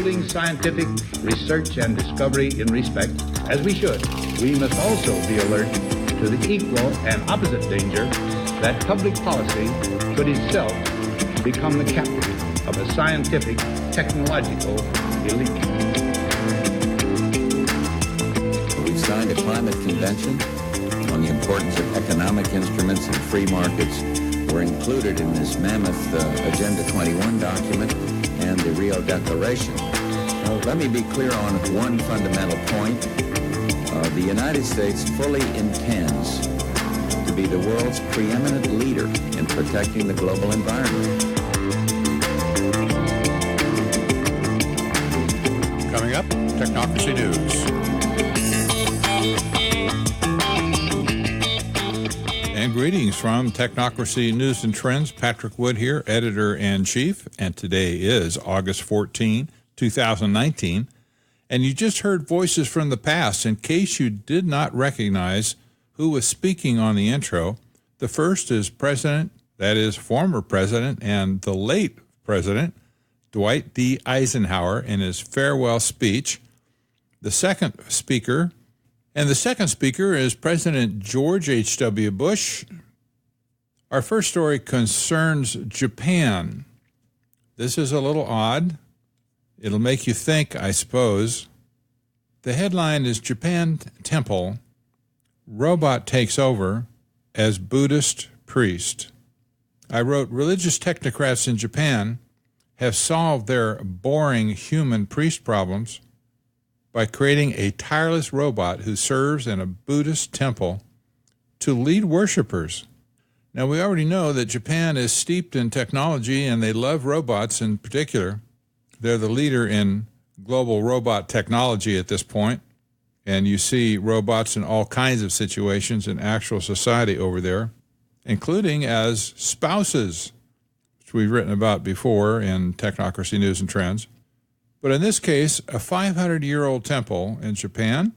unyielding scientific research and discovery in respect, as we should, we must also be alert to the equal and opposite danger that public policy should itself become the captive of a scientific, technological elite. We've signed a climate convention on the importance of economic instruments and free markets. Were included in this mammoth Agenda 21 document and the Rio Declaration. Now, let me be clear on one fundamental point. The United States fully intends to be the world's preeminent leader in protecting the global environment. Coming up, Technocracy News. And greetings from Technocracy News and Trends. Patrick Wood here, Editor-in-Chief, and today is August 14, 2019. And you just heard voices from the past. In case you did not recognize who was speaking on the intro, the first is former President and the late President, Dwight D. Eisenhower, in his farewell speech. The second speaker is President George H.W. Bush. Our first story concerns Japan. This is a little odd. It'll make you think, I suppose. The headline is Japan Temple, Robot Takes Over as Buddhist Priest. I wrote, religious technocrats in Japan have solved their boring human priest problems by creating a tireless robot who serves in a Buddhist temple to lead worshipers. Now, we already know that Japan is steeped in technology and they love robots in particular. They're the leader in global robot technology at this point, and you see robots in all kinds of situations in actual society over there, including as spouses, which we've written about before in Technocracy News and Trends. But in this case, a 500-year-old temple in Japan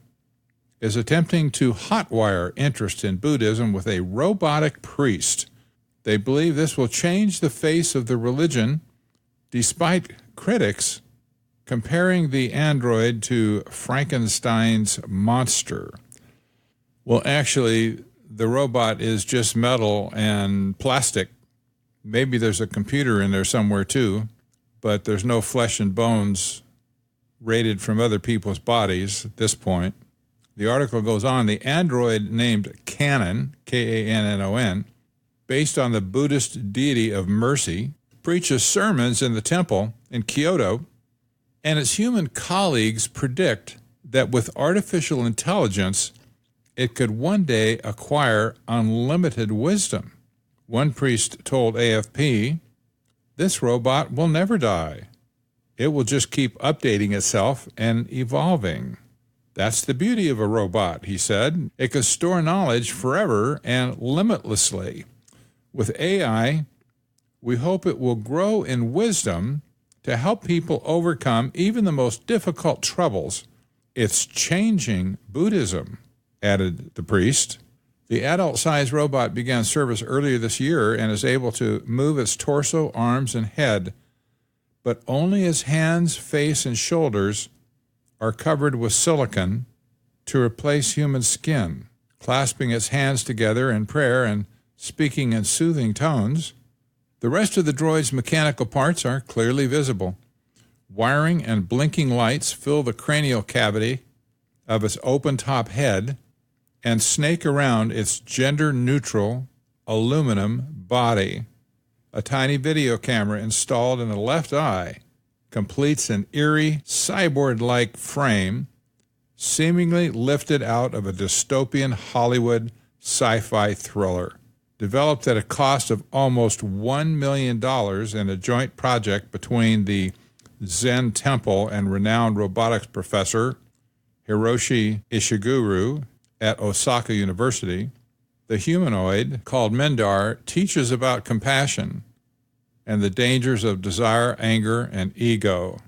is attempting to hotwire interest in Buddhism with a robotic priest. They believe this will change the face of the religion, despite critics comparing the android to Frankenstein's monster. Well, actually, the robot is just metal and plastic. Maybe there's a computer in there somewhere too, but there's no flesh and bones raided from other people's bodies at this point. The article goes on, the android named Cannon, K-A-N-N-O-N, based on the Buddhist deity of mercy, preaches sermons in the temple in Kyoto, and its human colleagues predict that with artificial intelligence, it could one day acquire unlimited wisdom. One priest told AFP, this robot will never die. It will just keep updating itself and evolving. That's the beauty of a robot, he said. It can store knowledge forever and limitlessly. With AI, we hope it will grow in wisdom to help people overcome even the most difficult troubles. It's changing Buddhism, added the priest. The adult-sized robot began service earlier this year and is able to move its torso, arms, and head, but only its hands, face, and shoulders are covered with silicon to replace human skin. Clasping its hands together in prayer and speaking in soothing tones, the rest of the droid's mechanical parts are clearly visible. Wiring and blinking lights fill the cranial cavity of its open-top head and snake around its gender-neutral aluminum body. A tiny video camera installed in the left eye completes an eerie, cyborg-like frame seemingly lifted out of a dystopian Hollywood sci-fi thriller. Developed at a cost of almost $1 million in a joint project between the Zen Temple and renowned robotics professor Hiroshi Ishiguro at Osaka University, the humanoid, called Mendar, teaches about compassion and the dangers of desire, anger, and ego.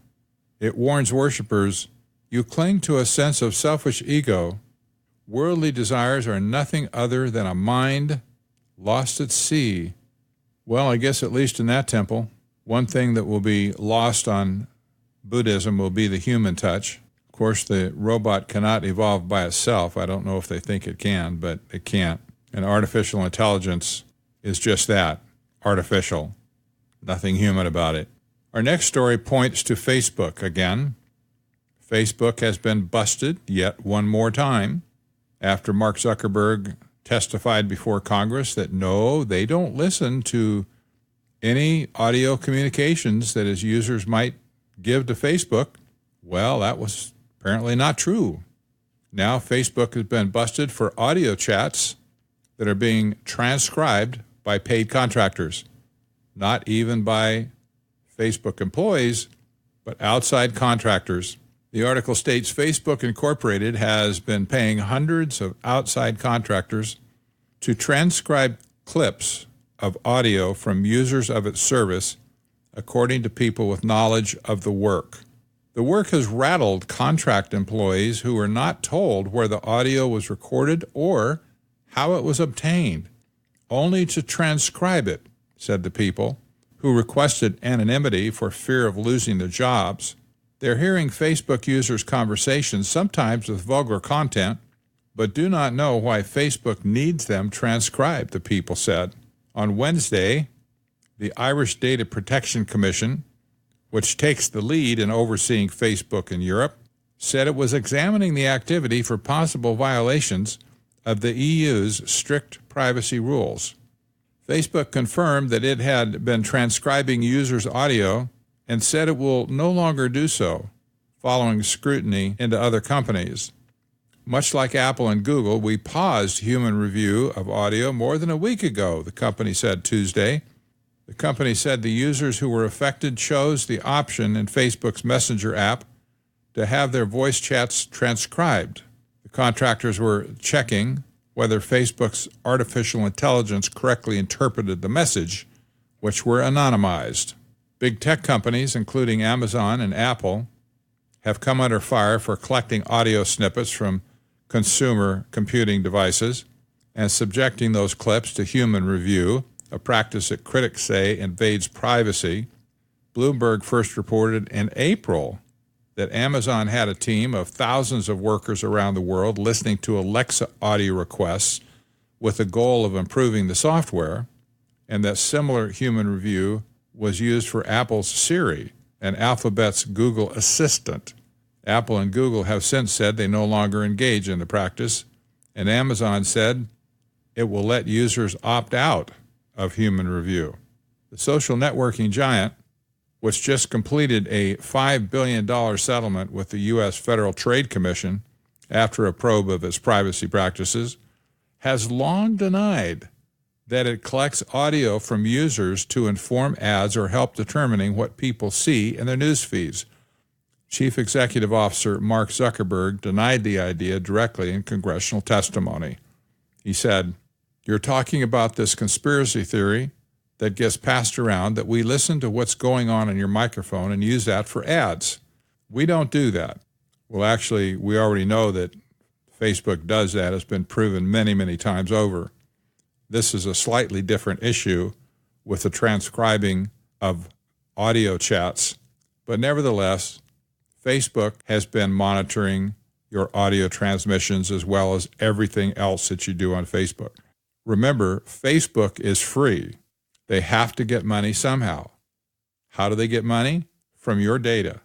It warns worshipers, you cling to a sense of selfish ego. Worldly desires are nothing other than a mind lost at sea. Well, I guess at least in that temple, one thing that will be lost on Buddhism will be the human touch. Of course, the robot cannot evolve by itself. I don't know if they think it can, but it can't. And artificial intelligence is just that, artificial. Nothing human about it. Our next story points to Facebook again. Facebook has been busted yet one more time after Mark Zuckerberg testified before Congress that no, they don't listen to any audio communications that his users might give to Facebook. Well, that was apparently not true. Now Facebook has been busted for audio chats that are being transcribed by paid contractors, not even by Facebook employees, but outside contractors. The article states Facebook Incorporated has been paying hundreds of outside contractors to transcribe clips of audio from users of its service, according to people with knowledge of the work. The work has rattled contract employees who were not told where the audio was recorded or how it was obtained, only to transcribe it, said the people, who requested anonymity for fear of losing their jobs. They're hearing Facebook users' conversations, sometimes with vulgar content, but do not know why Facebook needs them transcribed, the people said. On Wednesday, the Irish Data Protection Commission, which takes the lead in overseeing Facebook in Europe, said it was examining the activity for possible violations of the EU's strict privacy rules. Facebook confirmed that it had been transcribing users' audio and said it will no longer do so, following scrutiny into other companies. Much like Apple and Google, we paused human review of audio more than a week ago, the company said Tuesday. The company said the users who were affected chose the option in Facebook's Messenger app to have their voice chats transcribed. The contractors were checking whether Facebook's artificial intelligence correctly interpreted the message, which were anonymized. Big tech companies, including Amazon and Apple, have come under fire for collecting audio snippets from consumer computing devices and subjecting those clips to human review, a practice that critics say invades privacy. Bloomberg first reported in April that Amazon had a team of thousands of workers around the world listening to Alexa audio requests with the goal of improving the software, and that similar human review was used for Apple's Siri and Alphabet's Google Assistant. Apple and Google have since said they no longer engage in the practice, and Amazon said it will let users opt out of human review. The social networking giant, which just completed a $5 billion settlement with the U.S. Federal Trade Commission after a probe of its privacy practices, has long denied that it collects audio from users to inform ads or help determining what people see in their news feeds. Chief Executive Officer Mark Zuckerberg denied the idea directly in congressional testimony. He said, "You're talking about this conspiracy theory that gets passed around that we listen to what's going on in your microphone and use that for ads. We don't do that." Well, actually, we already know that Facebook does that. It's been proven many, many times over. This is a slightly different issue with the transcribing of audio chats. But nevertheless, Facebook has been monitoring your audio transmissions as well as everything else that you do on Facebook. Remember, Facebook is free. They have to get money somehow. How do they get money? From your data.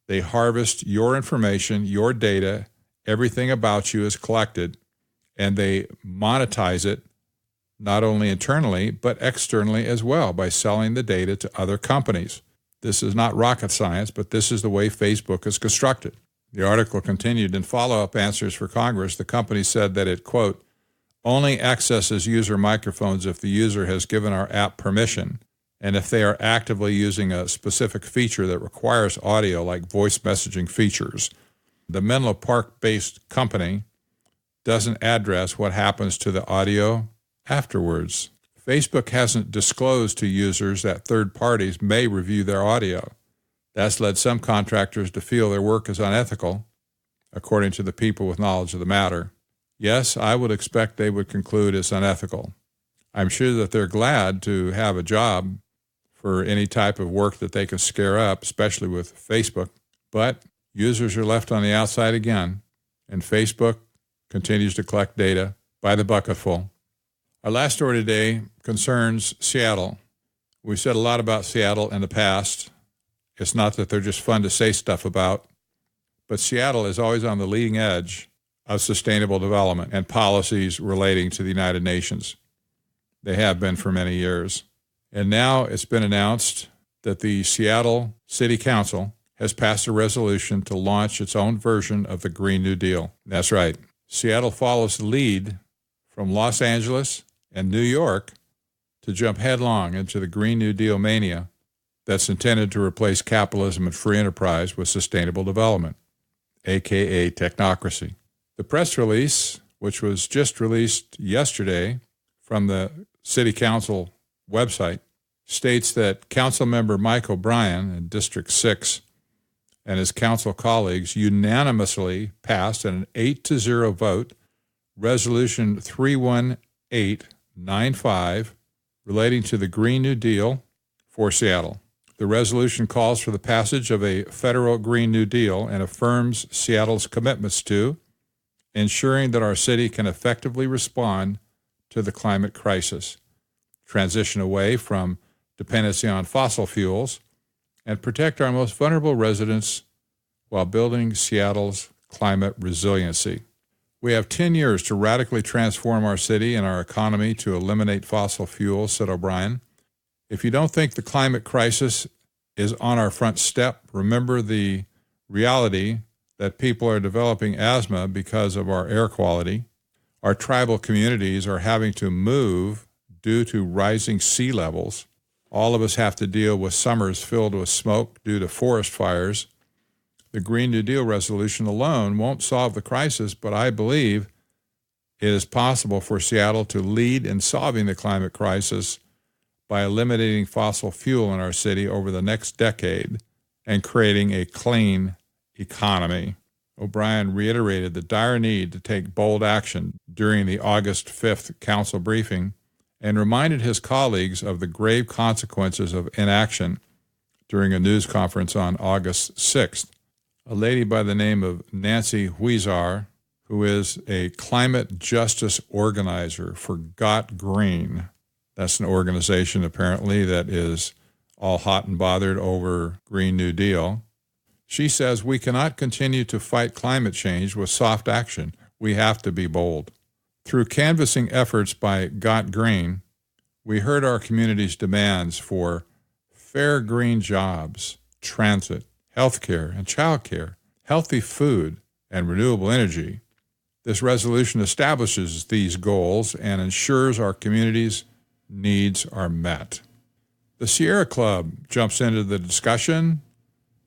They harvest your information, your data, everything about you is collected, and they monetize it not only internally, but externally as well by selling the data to other companies. This is not rocket science, but this is the way Facebook is constructed. The article continued, in follow-up answers for Congress, the company said that it, quote, only accesses user microphones if the user has given our app permission and if they are actively using a specific feature that requires audio like voice messaging features. The Menlo Park-based company doesn't address what happens to the audio afterwards. Facebook hasn't disclosed to users that third parties may review their audio. That's led some contractors to feel their work is unethical, according to the people with knowledge of the matter. Yes, I would expect they would conclude it's unethical. I'm sure that they're glad to have a job for any type of work that they can scare up, especially with Facebook. But users are left on the outside again, and Facebook continues to collect data by the bucketful. Our last story today concerns Seattle. We've said a lot about Seattle in the past. It's not that they're just fun to say stuff about, but Seattle is always on the leading edge of sustainable development and policies relating to the United Nations. They have been for many years. And now it's been announced that the Seattle City Council has passed a resolution to launch its own version of the Green New Deal. That's right. Seattle follows the lead from Los Angeles and New York to jump headlong into the Green New Deal mania that's intended to replace capitalism and free enterprise with sustainable development, aka technocracy. The press release, which was just released yesterday from the City Council website, states that Councilmember Mike O'Brien in District 6 and his council colleagues unanimously passed in an 8-0 vote Resolution 31895 relating to the Green New Deal for Seattle. The resolution calls for the passage of a federal Green New Deal and affirms Seattle's commitments to ensuring that our city can effectively respond to the climate crisis, transition away from dependency on fossil fuels, and protect our most vulnerable residents while building Seattle's climate resiliency. We have 10 years to radically transform our city and our economy to eliminate fossil fuels, said O'Brien. If you don't think the climate crisis is on our front step, remember the reality that people are developing asthma because of our air quality. Our tribal communities are having to move due to rising sea levels. All of us have to deal with summers filled with smoke due to forest fires. The Green New Deal resolution alone won't solve the crisis, but I believe it is possible for Seattle to lead in solving the climate crisis by eliminating fossil fuel in our city over the next decade and creating a clean economy. O'Brien reiterated the dire need to take bold action during the August 5th council briefing and reminded his colleagues of the grave consequences of inaction during a news conference on August 6th. A lady by the name of Nancy Huizar, who is a climate justice organizer for Got Green, that's an organization apparently that is all hot and bothered over Green New Deal. She says we cannot continue to fight climate change with soft action. We have to be bold. Through canvassing efforts by Got Green, we heard our community's demands for fair green jobs, transit, healthcare and childcare, healthy food, and renewable energy. This resolution establishes these goals and ensures our community's needs are met. The Sierra Club jumps into the discussion,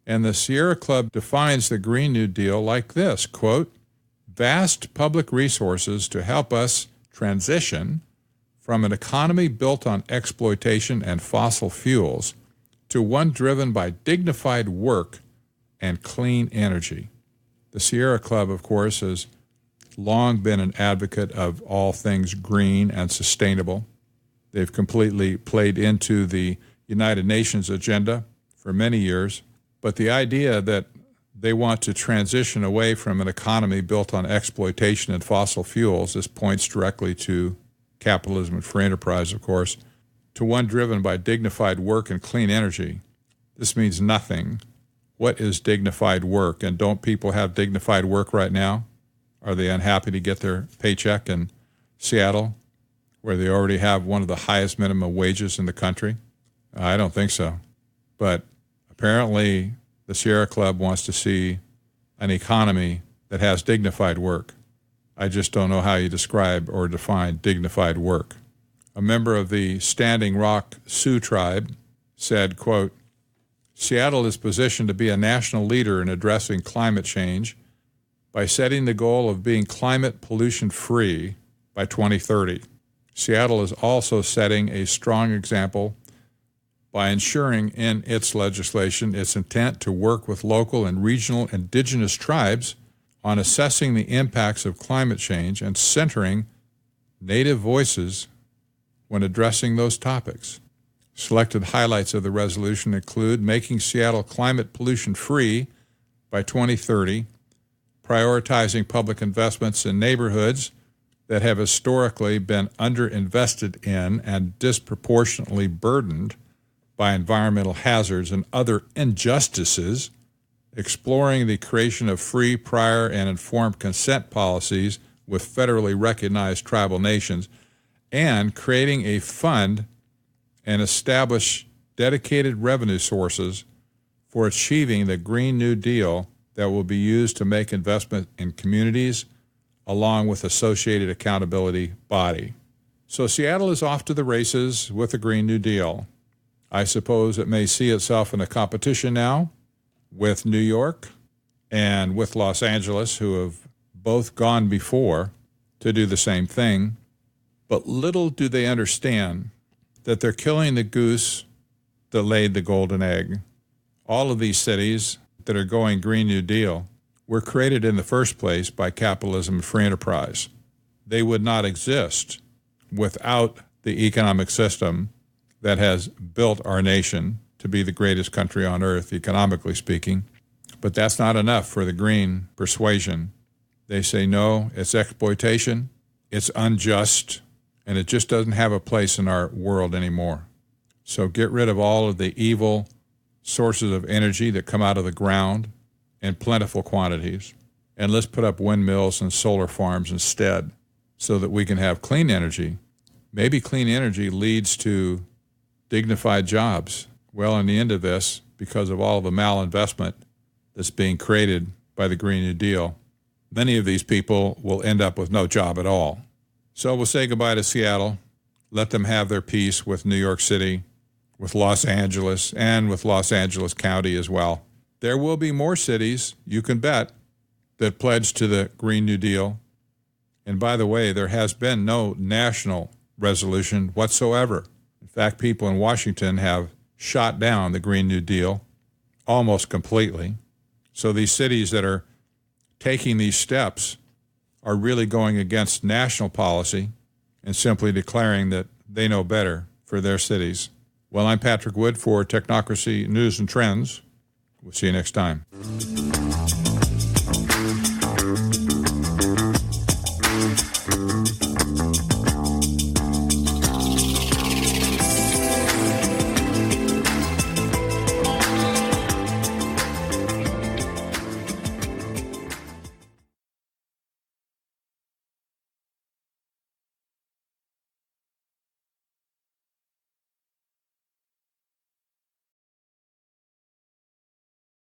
and the Sierra Club defines the Green New Deal like this, quote, vast public resources to help us transition from an economy built on exploitation and fossil fuels to one driven by dignified work and clean energy. The Sierra Club, of course, has long been an advocate of all things green and sustainable. They've completely played into the United Nations agenda for many years, but the idea that they want to transition away from an economy built on exploitation and fossil fuels, this points directly to capitalism and free enterprise, of course, to one driven by dignified work and clean energy. This means nothing. What is dignified work? And don't people have dignified work right now? Are they unhappy to get their paycheck in Seattle, where they already have one of the highest minimum wages in the country? I don't think so. But apparently the Sierra Club wants to see an economy that has dignified work. I just don't know how you describe or define dignified work. A member of the Standing Rock Sioux tribe said, quote, Seattle is positioned to be a national leader in addressing climate change by setting the goal of being climate pollution free by 2030. Seattle is also setting a strong example by ensuring in its legislation its intent to work with local and regional indigenous tribes on assessing the impacts of climate change and centering Native voices when addressing those topics. Selected highlights of the resolution include making Seattle climate pollution free by 2030, prioritizing public investments in neighborhoods that have historically been underinvested in and disproportionately burdened by environmental hazards and other injustices, exploring the creation of free, prior, and informed consent policies with federally recognized tribal nations, and creating a fund and establish dedicated revenue sources for achieving the Green New Deal that will be used to make investment in communities along with associated accountability body. So Seattle is off to the races with the Green New Deal. I suppose it may see itself in a competition now with New York and with Los Angeles, who have both gone before to do the same thing. But little do they understand that they're killing the goose that laid the golden egg. All of these cities that are going Green New Deal were created in the first place by Capitalism and Free Enterprise. They would not exist without the economic system that has built our nation to be the greatest country on earth, economically speaking. But that's not enough for the green persuasion. They say, no, it's exploitation, it's unjust, and it just doesn't have a place in our world anymore. So get rid of all of the evil sources of energy that come out of the ground in plentiful quantities, and let's put up windmills and solar farms instead so that we can have clean energy. Maybe clean energy leads to dignified jobs. Well, in the end of this, because of all the malinvestment that's being created by the Green New Deal, many of these people will end up with no job at all. So we'll say goodbye to Seattle, let them have their peace with New York City, with Los Angeles, and with Los Angeles County as well. There will be more cities, you can bet, that pledge to the Green New Deal. And by the way, there has been no national resolution whatsoever. In fact, people in Washington have shot down the Green New Deal almost completely. So these cities that are taking these steps are really going against national policy and simply declaring that they know better for their cities. Well, I'm Patrick Wood for Technocracy News and Trends. We'll see you next time.